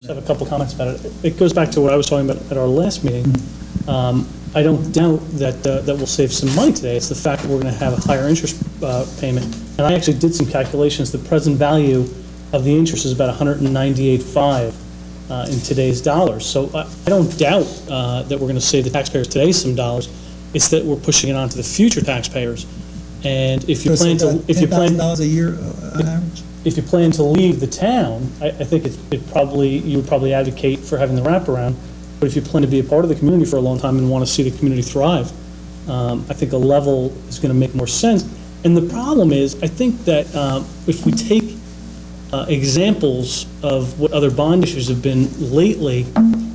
I have a couple comments about it. It goes back to what I was talking about at our last meeting. I don't doubt that that we'll save some money today. It's the fact that we're going to have a higher interest payment. And I actually did some calculations. The present value of the interest is about $198.5 in today's dollars. So I don't doubt that we're going to save the taxpayers today some dollars. It's that we're pushing it on to the future taxpayers. And if you plan to, $10,000 a year on average. If you plan to leave the town, I think you would probably advocate for having the wraparound. But if you plan to be a part of the community for a long time and want to see the community thrive, I think a level is going to make more sense. And the problem is, I think that if we take examples of what other bond issues have been lately,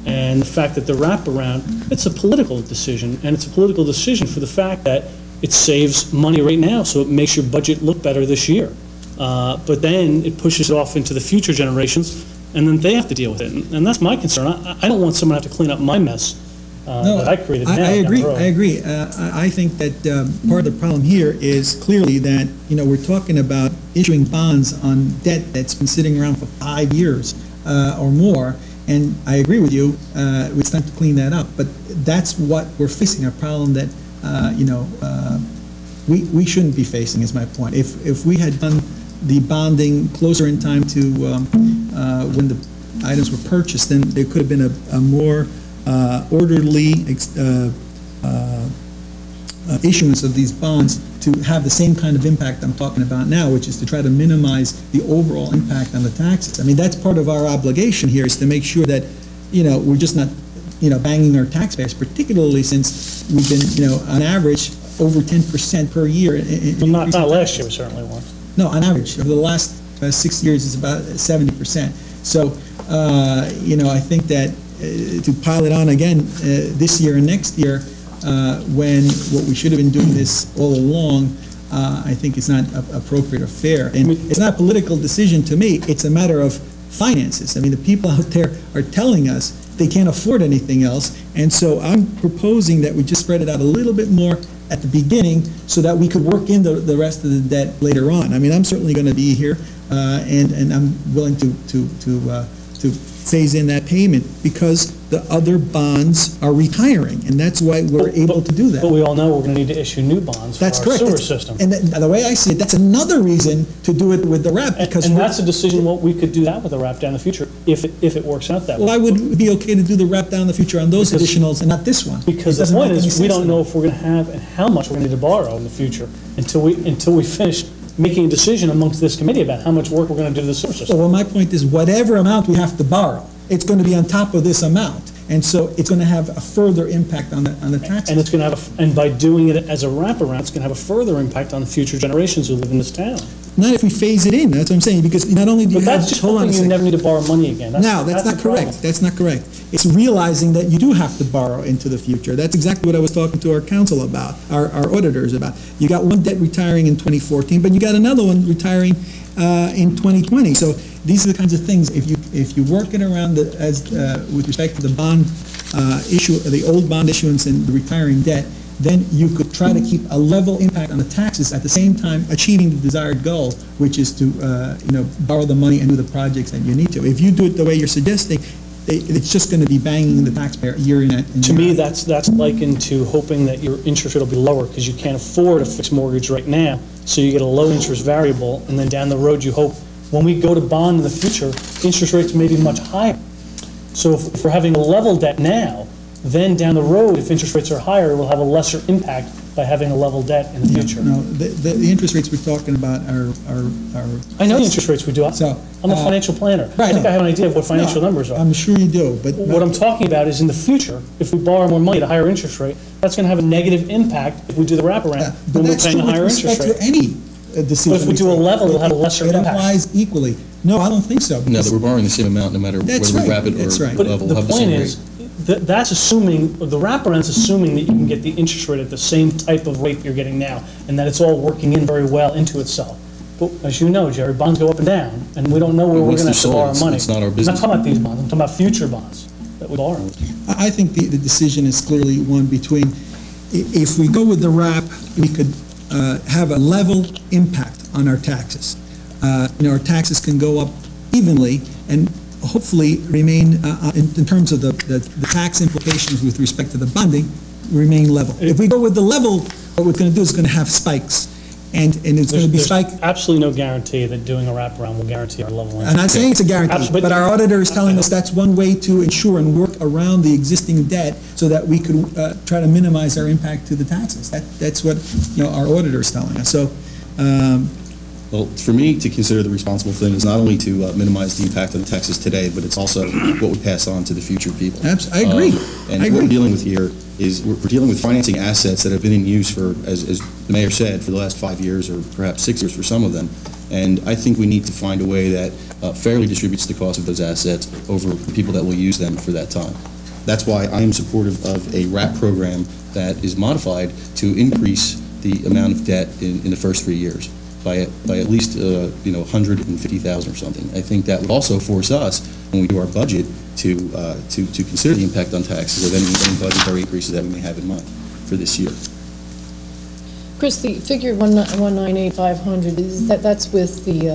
and the fact that the wraparound, it's a political decision, and it's a political decision for the fact that it saves money right now, so it makes your budget look better this year. But then it pushes it off into the future generations, and then they have to deal with it. And that's my concern. I don't want someone to have to clean up my mess that I created now. I agree. I think that part of the problem here is clearly that, we're talking about issuing bonds on debt that's been sitting around for 5 years or more. And I agree with you, it's time to clean that up. But that's what we're facing, a problem that, we shouldn't be facing, is my point. If we had done the bonding closer in time to when the items were purchased, then there could have been a more orderly issuance of these bonds to have the same kind of impact I'm talking about now, which is to try to minimize the overall impact on the taxes. I mean, that's part of our obligation here, is to make sure that, we're just not, banging our taxpayers, particularly since we've been, on average, over 10% per year. Well, not last year, we certainly weren't. No, on average, over the last 6 years, it's about 70%. So, I think that to pile it on again this year and next year, when what we should have been doing this all along, I think it's not appropriate or fair. And it's not a political decision to me. It's a matter of finances. I mean, the people out there are telling us they can't afford anything else. And so I'm proposing that we just spread it out a little bit more at the beginning so that we could work in the rest of the debt later on. I mean, I'm certainly going to be here, and I'm willing to phase in that payment because the other bonds are retiring, and that's why we're able to do that. But we all know we're going to need to issue new bonds for our sewer system. And the way I see it, that's another reason to do it with the RAP. Because and that's a decision what we could do that with the RAP down the future if it works out that way. Well, I would be okay to do the RAP down the future on those additionals and not this one. Because the point is, we don't know if we're going to have and how much we're going to need to borrow in the future until we finish making a decision amongst this committee about how much work we're going to do to the sewer system. Well, my point is, whatever amount we have to borrow, it's going to be on top of this amount, and so it's going to have a further impact on the taxes. And it's going to have, and by doing it as a wraparound, it's going to have a further impact on the future generations who live in this town. Not if we phase it in. That's what I'm saying. Because not only do you have, hold on a second, you never need to borrow money again. That's not correct. That's not correct. It's realizing that you do have to borrow into the future. That's exactly what I was talking to our council about, our auditors about. You got one debt retiring in 2014, but you got another one retiring in 2020. So these are the kinds of things. If you work it around with respect to the bond issue, the old bond issuance and the retiring debt, then you could try to keep a level impact on the taxes at the same time achieving the desired goal, which is to borrow the money and do the projects that you need to. If you do it the way you're suggesting, it's just going to be banging the taxpayer year in and year out. To me, that's likened to hoping that your interest rate will be lower because you can't afford a fixed mortgage right now, so you get a low interest variable, and then down the road you hope when we go to bond in the future, interest rates may be much higher. So if we're having a level debt now, then down the road, if interest rates are higher, we'll have a lesser impact by having a level debt in the future. No, the interest rates we're talking about are I know the interest rates we do. I'm a financial planner. Right, I think I have an idea of what financial numbers are. I'm sure you do. But what I'm talking about is in the future, if we borrow more money at a higher interest rate, that's going to have a negative impact if we do the wraparound when we're paying a higher interest rate. To any decision. But if we do a level, it'll have a lesser impact. It applies equally. No, I don't think so. No, that we're borrowing the same amount no matter whether we wrap it or level. But the point is, that's assuming, the wraparound's assuming that you can get the interest rate at the same type of rate you're getting now, and that it's all working in very well into itself. But as you know, Jerry, bonds go up and down, and we don't know where we're going to have to borrow money. It's not our business. I'm not talking about these bonds. I'm talking about future bonds that we borrow. I think the decision is clearly one between, if we go with the RAP, we could have a level impact on our taxes. Our taxes can go up evenly, and hopefully remain, in terms of the tax implications with respect to the bonding, remain level. If we go with the level, what we're going to do is going to have spikes, and it's going to be spike. There's absolutely no guarantee that doing a wraparound will guarantee our level. I'm not saying it's a guarantee, but our auditor is telling us that's one way to ensure and work around the existing debt so that we could try to minimize our impact to the taxes. That's what our auditor is telling us. So. Well, for me, to consider the responsible thing is not only to minimize the impact of the taxes today, but it's also what we pass on to the future people. I agree. What we're dealing with here is we're dealing with financing assets that have been in use for, as the mayor said, for the last 5 years or perhaps 6 years for some of them. And I think we need to find a way that fairly distributes the cost of those assets over the people that will use them for that time. That's why I am supportive of a RAP program that is modified to increase the amount of debt in the first 3 years. By at least 150,000 or something. I think that would also force us, when we do our budget, to consider the impact on taxes of any budgetary increases that we may have in mind for this year. Chris, the figure 198,500 that's with the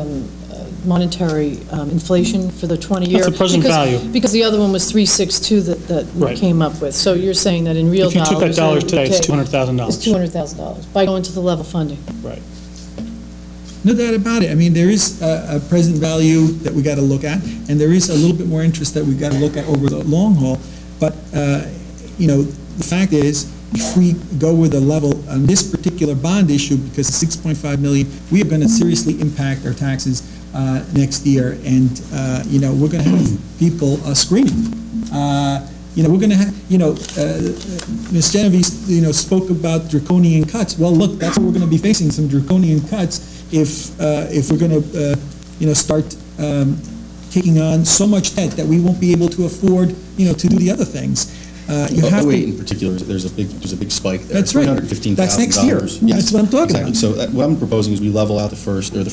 monetary inflation for the 20-year. That's the present value. Because the other one was 362 that we Right. came up with. So you're saying that in real dollars. If you took that dollars today, it's $200,000. It's $200,000 by going to the level funding. Right. No doubt about it. I mean, there is a present value that we got to look at, and there is a little bit more interest that we got to look at over the long haul. But the fact is, if we go with a level on this particular bond issue, because the $6.5 million, we are going to seriously impact our taxes next year, and we're going to have people screaming. We're going to have, Ms. Genovese, spoke about draconian cuts. Well, look, that's what we're going to be facing, some draconian cuts if we're going to start taking on so much debt that we won't be able to afford, to do the other things. In particular, there's a big spike there. That's right. That's next year. Yes. That's what I'm talking about. So what I'm proposing is we level out the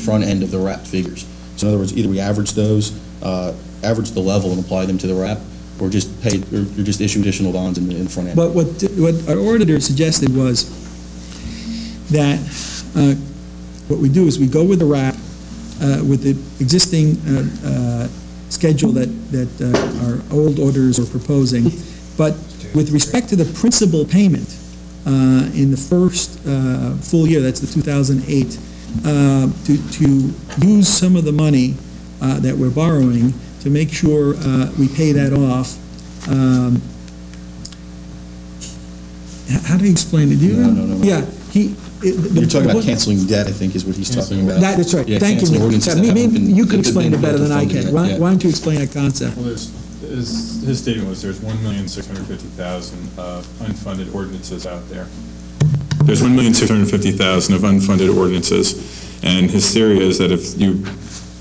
front end of the RAP figures. So in other words, either we average those, average the level and apply them to the RAP, or just issue additional bonds in the front end. But what our auditor suggested was that what we do is we go with the RAP with the existing schedule that our old auditors are proposing, but with respect to the principal payment in the first full year, that's the 2008, to use some of the money that we're borrowing to make sure we pay that off. How do you explain it? Do you know? No. Yeah, you're talking about canceling debt, I think, is what he's talking about. That's right. Yeah, Thank you. Maybe you can explain it better than I can. Why don't you explain that concept? Well, his statement was there's 1,650,000 of unfunded ordinances out there. There's 1,650,000 of unfunded ordinances, and his theory is that if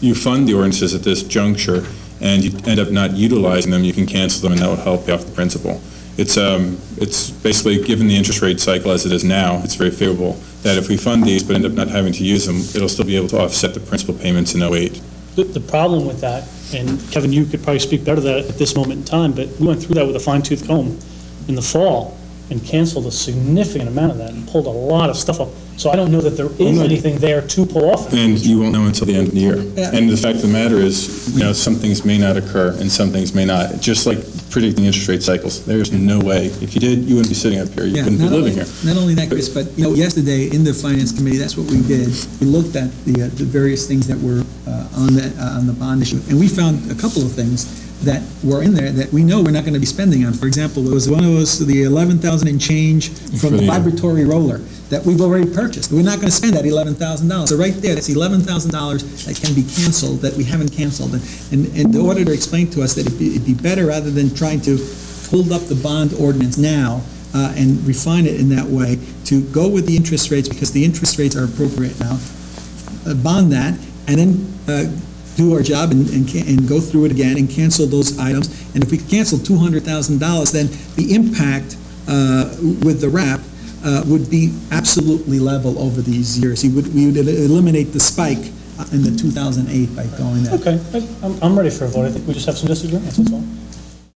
you fund the ordinances at this juncture and you end up not utilizing them, you can cancel them, and that will help pay off the principal. It's basically, given the interest rate cycle as it is now, it's very favorable that if we fund these but end up not having to use them, it'll still be able to offset the principal payments in 08. The problem with that, and Kevin, you could probably speak better to that at this moment in time, but we went through that with a fine-tooth comb in the fall and canceled a significant amount of that and pulled a lot of stuff up. So I don't know that there is anything there to pull off. And you won't know until the end of the year. Yeah. And the fact of the matter is, some things may not occur and some things may not. Just like predicting interest rate cycles, there's no way. If you did, you wouldn't be sitting up here. You wouldn't be living here. Not only that, Chris, but yesterday in the Finance Committee, that's what we did. We looked at the various things that were on the bond issue, and we found a couple of things that were in there that we know we're not going to be spending on. For example, there was one of those, the 11,000 and change from the vibratory roller that we've already purchased. We're not going to spend that $11,000. So right there, that's $11,000 that can be canceled that we haven't canceled. And the auditor explained to us that it'd be better, rather than trying to hold up the bond ordinance now and refine it in that way, to go with the interest rates, because the interest rates are appropriate now, bond that, and then do our job and go through it again and cancel those items. And if we cancel $200,000, then the impact with the RAP would be absolutely level over these years. We would eliminate the spike in the 2008 by going that. Okay, I'm ready for a vote. I think we just have some disagreements, that's all.